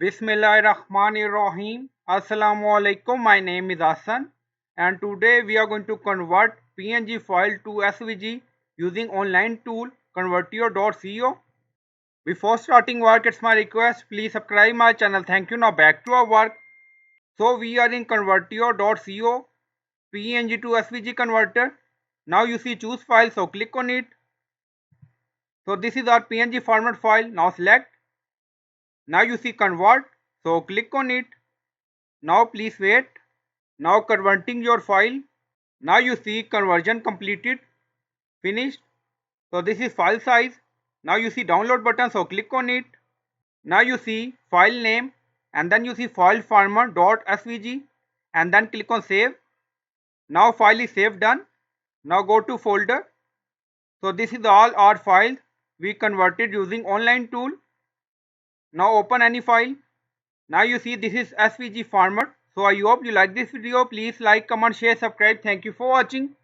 Bismillahirrahmanirrahim. Assalamu alaikum. My name is Hassan and today we are going to convert PNG file to SVG using online tool convertio.co. Before starting work, it's my request, please subscribe my channel. Thank you. Now back to our work. So we are in convertio.co PNG to SVG converter. Now you see choose file, so click on it. So this is our PNG format file. Now select. Now you see convert, so click on it. Now please wait. Now converting your file. Now you see conversion completed, finished. So this is file size. Now you see download button, so click on it. Now you see file name and then you see file format .svg and then click on save. Now file is saved, done. Now go to folder. So this is all our files we converted using online tool. Now open any file. Now you see this is SVG format. So I hope you like this video. Please like, comment, share, subscribe. Thank you for watching.